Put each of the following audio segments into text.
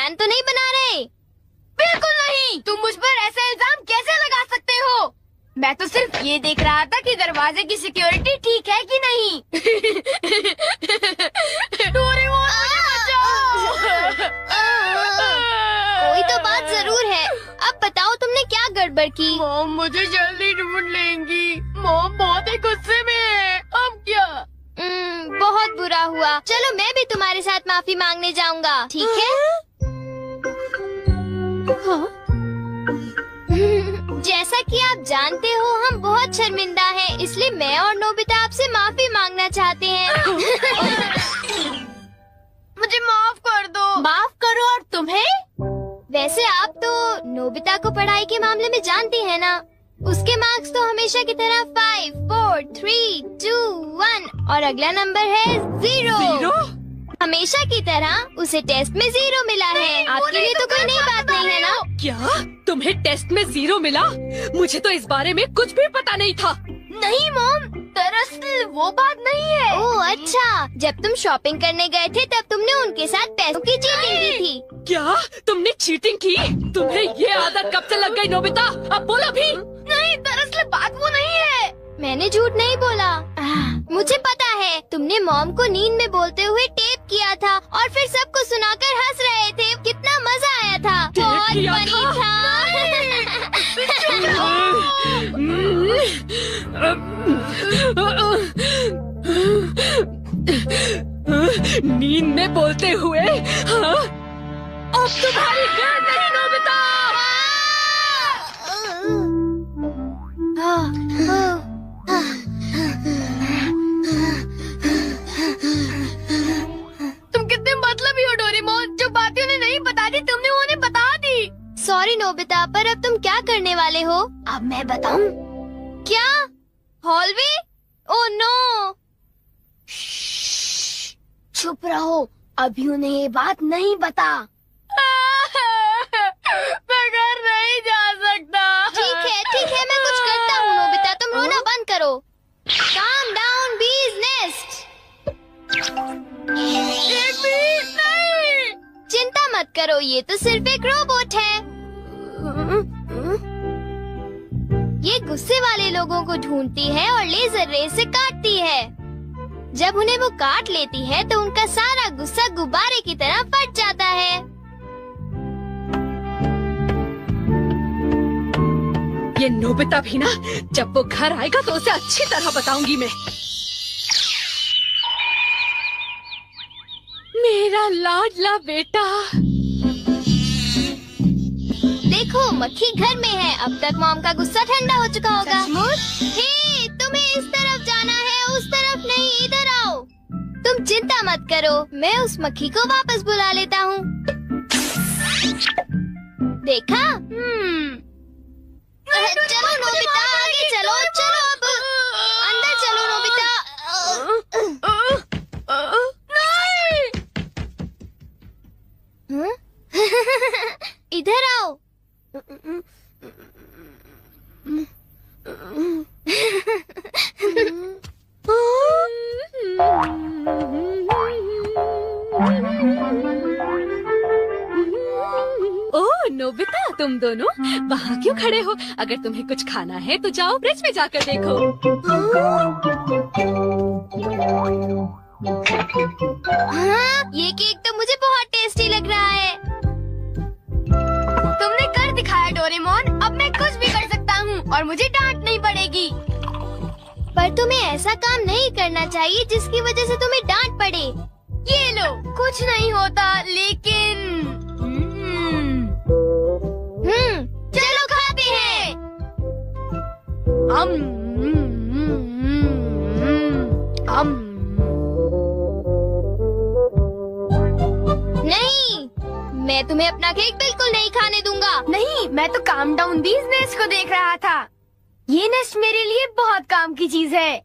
Plan तो नहीं बना रहे? बिल्कुल नहीं। तुम मुझ पर ऐसा इल्जाम कैसे लगा सकते हो? मैं तो सिर्फ ये देख रहा था कि दरवाजे की सिक्योरिटी ठीक है कि नहीं। डोरेमोन, मुझे बचाओ। कोई तो बात जरूर है। अब बताओ तुमने क्या गड़बड़ की? मॉम मुझे जल्दी ढूंढ लेंगी। मॉम बहुत ही गुस्से में है। अब क्या? बहुत बुरा हुआ। चलो मैं भी तुम्हारे साथ माफी मांगने जाऊंगा, ठीक है? जैसा कि आप जानते हो हम बहुत शर्मिंदा हैं, इसलिए मैं और नोबिता आपसे माफी मांगना चाहते हैं। मुझे माफ कर दो। माफ करो। और तुम्हें? वैसे आप तो नोबिता को पढ़ाई के मामले में जानती हैं ना? उसके मार्क्स तो हमेशा की तरह 5, 4, 3, 2, 1 और अगला नंबर है 0। हमेशा की तरह उसे टेस्ट में 0 मिला है। आपके लिए तो कोई नई बात नहीं है ना? क्या तुम्हें टेस्ट में 0 मिला? मुझे तो इस बारे में कुछ भी पता नहीं था। नहीं मॉम, दरअसल वो बात नहीं है। ओह अच्छा, जब तुम शॉपिंग करने गए थे तब तुमने उनके साथ पैसों की चीटिंग की थी। क्या तुमने चीटिंग की? तुम्हें ये आदत कब से लग गई नोबिता? अब बोलो भी। नहीं, दरअसल बात वो नहीं है। मैंने झूठ नहीं बोला। मुझे पता है, तुमने मॉम को नींद में बोलते हुए टेप किया था और फिर सबको सुनाकर हंस रहे थे। कितना मजा आया था। बहुत फनी था। नींद में बोलते हुए? हाँ? अब तुम्हारी खैर नहीं नोबिता। तुम कितने मतलबी हो डोरेमोन। जो बातें उन्हें नहीं बता दी तुमने उन्हें बता दी। सॉरी नोबिता, पर अब तुम क्या करने वाले हो? अब मैं बताऊं? क्या? हॉलवे? Oh no. चुप रहो, अभी उन्हें ये बात नहीं बता। मैं घर नहीं जा सकता। ठीक है, मैं कुछ करता हूँ नोबिता, तुम रोना बंद करो। Calm down, bee's nest। एक भी नहीं। चिंता मत करो, ये तो सिर्फ एक रोबोट है। ये गुस्से वाले लोगों को ढूंढती है और लेजर रे से काटती है। जब उन्हें वो काट लेती है तो उनका सारा गुस्सा गुब्बारे की तरह फट जाता है। ये नोबिता भी ना, जब वो घर आएगा तो उसे अच्छी तरह बताऊंगी मैं। मेरा लाडला बेटा। देखो मक्खी घर में है। अब तक मॉम का गुस्सा ठंडा हो चुका होगा। हे, तुम्हें इस तरफ जाना है, उस तरफ नहीं, इधर आओ। तुम चिंता मत करो, मैं उस मक्खी को वापस बुला लेता हूँ। देखा? चलो नोबिता, आगे चलो। चलो अब अंदर चलो नोबिता। इधर आओ। ओह नोबिता, तुम दोनों वहाँ क्यों खड़े हो? अगर तुम्हें कुछ खाना है तो जाओ ब्रिज में जाकर देखो। हाँ, ये केक तो मुझे बहुत टेस्टी लग रहा है। तुमने कर दिखाया डोरेमोन। अब मैं कुछ भी कर सकता हूँ और मुझे डांट नहीं पड़ेगी। पर तुम्हें ऐसा काम नहीं करना चाहिए जिसकी वजह से तुम्हें डांट पड़े। ये लो, कुछ नहीं होता। लेकिन चलो खाते हैं। नहीं, मैं तुम्हें अपना केक बिल्कुल नहीं खाने दूंगा। नहीं, मैं तो काम डाउन बीज नेस्ट को देख रहा था। ये नेस्ट मेरे लिए बहुत काम की चीज है।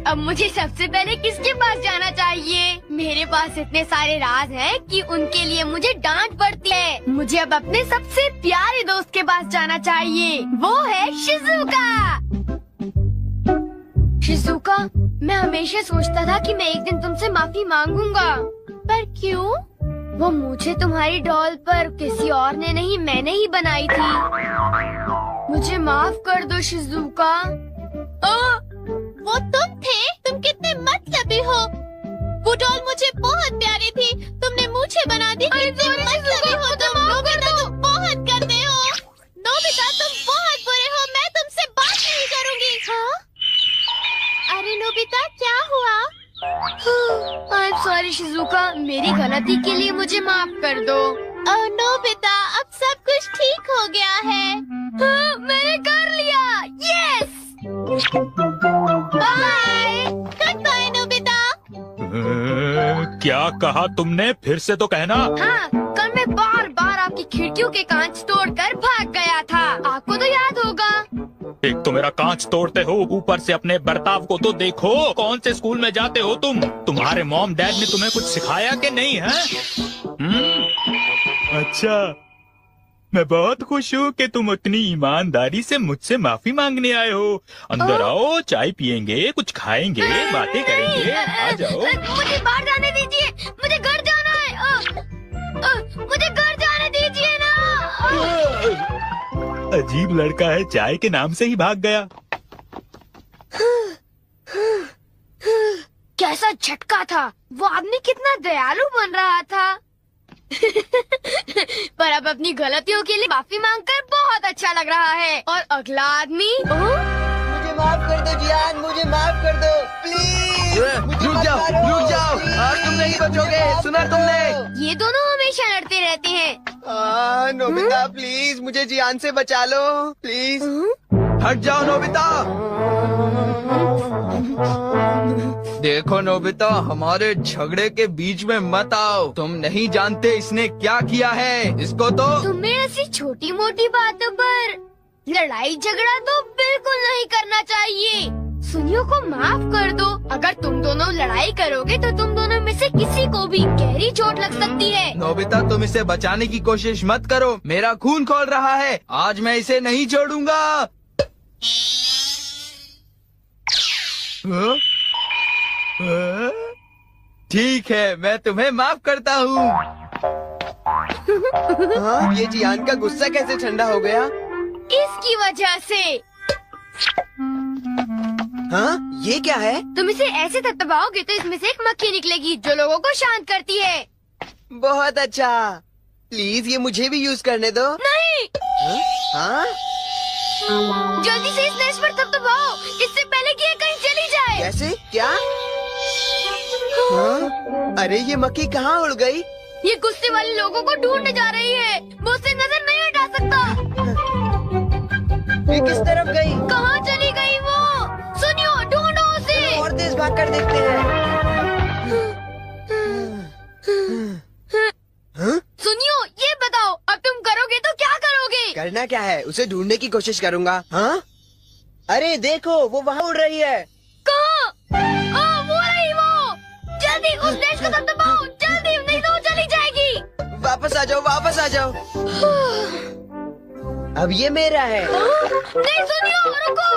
अब मुझे सबसे पहले किसके पास जाना चाहिए? मेरे पास इतने सारे राज हैं कि उनके लिए मुझे डांट पड़ती है। मुझे अब अपने सबसे प्यारे दोस्त के पास जाना चाहिए। वो है शिजुका। शिजुका, मैं हमेशा सोचता था कि मैं एक दिन तुमसे माफी मांगूंगा, पर क्यों? वो मुझे तुम्हारी डॉल पर किसी और ने नहीं, मैंने ही बनाई थी। मुझे माफ कर दो शिजुका। वो तुम थे? तुम कितने मतलबी हो। वो डॉल मुझे बहुत प्यारी थी, तुमने मुझे बना दी। कितने मतलबी हो तुम। नोबिता तुम बहुत गंदे हो। नोबिता तुम बहुत बुरे हो, मैं तुमसे बात नहीं करूँगी। हाँ? अरे नोबिता क्या हुआ? आई एम सॉरी शिजुका, मेरी गलती के लिए मुझे माफ कर दो। नोबिता अब सब कुछ ठीक हो गया है। हाँ, मैंने कर लिया। Yes. Bye. Goodbye Nobita. क्या कहा तुमने? फिर से तो कहना। हाँ, कल मैं बार बार आपकी खिड़कियों के कांच तोड़कर भाग गया था, आपको तो याद होगा। एक तो मेरा कांच तोड़ते हो, ऊपर से अपने बर्ताव को तो देखो। कौन से स्कूल में जाते हो तुम? तुम्हारे मॉम डैड ने तुम्हें कुछ सिखाया कि नहीं है? अच्छा, मैं बहुत खुश हूँ कि तुम उतनी ईमानदारी से मुझसे माफी मांगने आए हो। अंदर आओ, चाय पियेंगे, कुछ खाएंगे, बातें करेंगे। आ जाओ। मुझे बाहर जाने दीजिए, मुझे घर जाना है। मुझे घर जाने दीजिए ना। अजीब लड़का है, चाय के नाम से ही भाग गया। कैसा झटका था। वो आदमी कितना दयालु बन रहा था। पर अब अपनी गलतियों के लिए माफी मांगकर बहुत अच्छा लग रहा है। और अगला आदमी मुझे माफ कर दो जियान, मुझे माफ कर दो प्लीज। रुक जाओ, आज तुम नहीं बचोगे, सुना तुमने? ये दोनों हमेशा लड़ते रहते हैं। नोबिता प्लीज मुझे जियान से बचा लो प्लीज। हट जाओ नोबिता। देखो नोबिता, हमारे झगड़े के बीच में मत आओ। तुम नहीं जानते इसने क्या किया है। इसको तो तुम्हें ऐसी छोटी मोटी बातों पर लड़ाई झगड़ा तो बिल्कुल नहीं करना चाहिए। सुनियो को माफ कर दो। अगर तुम दोनों लड़ाई करोगे तो तुम दोनों में से किसी को भी गहरी चोट लग सकती है। नोबिता, तुम इसे बचाने की कोशिश मत करो। मेरा खून खौल रहा है, आज मैं इसे नहीं छोड़ूंगा। ठीक है, मैं तुम्हें माफ करता हूँ। ये जियान का गुस्सा कैसे ठंडा हो गया? इसकी वजह से। हाँ, ये क्या है? तुम इसे ऐसे दबाओगे तो इसमें से एक मक्खी निकलेगी जो लोगों को शांत करती है। बहुत अच्छा, प्लीज ये मुझे भी यूज करने दो। नहीं। हाँ? जल्दी से इस नस पर दबाओ, इससे पहले कि ये कहीं चली जाए। कैसे? क्या? हाँ? अरे ये मक्खी कहाँ उड़ गई? ये गुस्से वाले लोगों को ढूंढने जा रही है। वो उससे नजर नहीं हटा सकता। ये किस तरफ गई? कहाँ चली गई वो? सुनियो, ढूंढो उसे। और तेज भाग कर देखते हैं। हाँ? सुनियो, ये बताओ अब तुम करोगे तो क्या करोगे? करना क्या है? उसे ढूंढने की कोशिश करूँगा। हाँ? अरे देखो, वो वहाँ उड़ रही है। कहाँ? वो रही वो। जल्दी उस देश को दबाओ, जल्दी, नहीं तो वो चली जाएगी। वापस आ जाओ, वापस आ जाओ। अब ये मेरा है। नहीं सुनियो, रुको।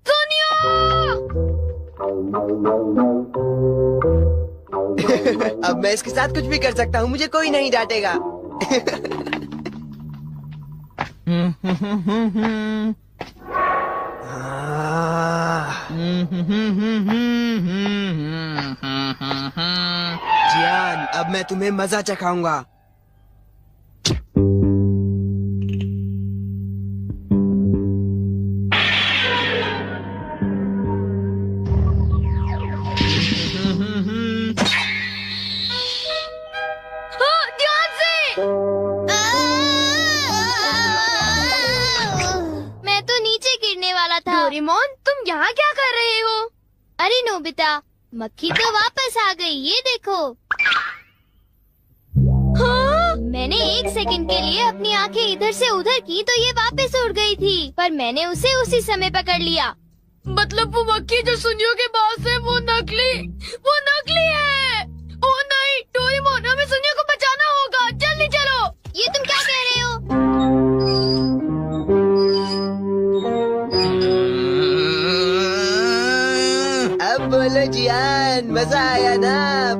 सुनियो। अब मैं इसके साथ कुछ भी कर सकता हूँ, मुझे कोई नहीं डांटेगा। जियान, अब मैं तुम्हें मजा चखाऊंगा। ध्यान से। मैं तो नीचे गिरने वाला था। डोरेमोन, तुम यहाँ क्या कर रहे हो? अरे नोबिता, मक्खी तो वापस आ गई, ये देखो। हाँ? मैंने 1 सेकंड के लिए अपनी आंखें इधर से उधर की तो ये वापस उड़ गई थी, पर मैंने उसे उसी समय पकड़ लिया। मतलब वो मक्खी जो सुनियो के पास है वो नकली है। ओह नहीं, डोरेमोन, हमें सुनियो को बचाना होगा, जल्दी चलो। ये तुम क्या कह रहे हो? बोलो जियान, मजा आया ना?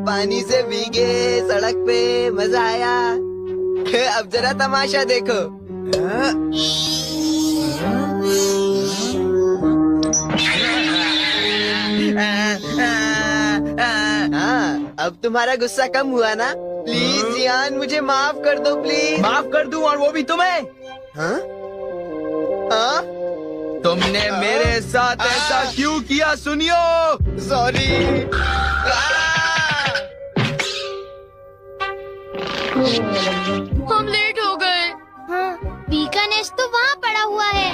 पानी से भीगे सड़क पे, मजा आया। अब जरा तमाशा देखो। हाँ, अब तुम्हारा गुस्सा कम हुआ ना? प्लीज जियान, मुझे माफ कर दो प्लीज। माफ कर दूं, और वो भी तुम्हें? हाँ? हाँ? तुमने मेरे साथ ऐसा क्यों किया सुनियो? सॉरी। हम लेट हो गए। हाँ, बी का नेस्ट तो वहाँ पड़ा हुआ है।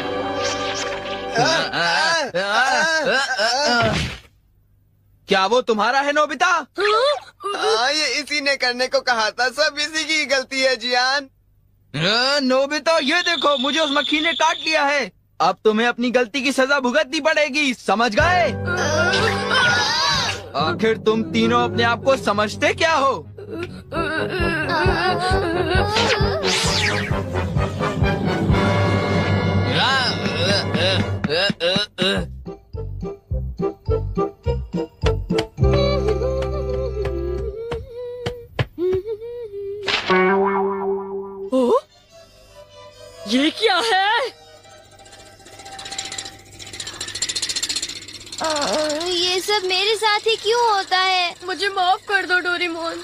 क्या वो तुम्हारा है नोबिता? ये इसी ने करने को कहा था, सब इसी की गलती है जियान। नोबिता ये देखो, मुझे उस मक्खी ने काट लिया है। अब तुम्हें अपनी गलती की सजा भुगतनी पड़ेगी, समझ गए? आखिर तुम तीनों अपने आप को समझते क्या हो? ओ, ये क्या है? ये सब मेरे साथ ही क्यों होता है? मुझे माफ कर दो डोरेमोन,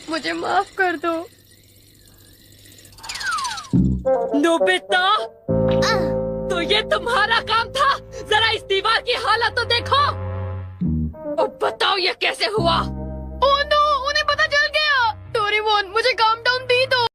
मुझे माफ कर दो। नोबिता, तो ये तुम्हारा काम था? जरा इस दीवार की हालत तो देखो। अब बताओ ये कैसे हुआ? ओह नो, उन्हें पता चल गया। डोरेमोन, मुझे काम डाउन दी दो।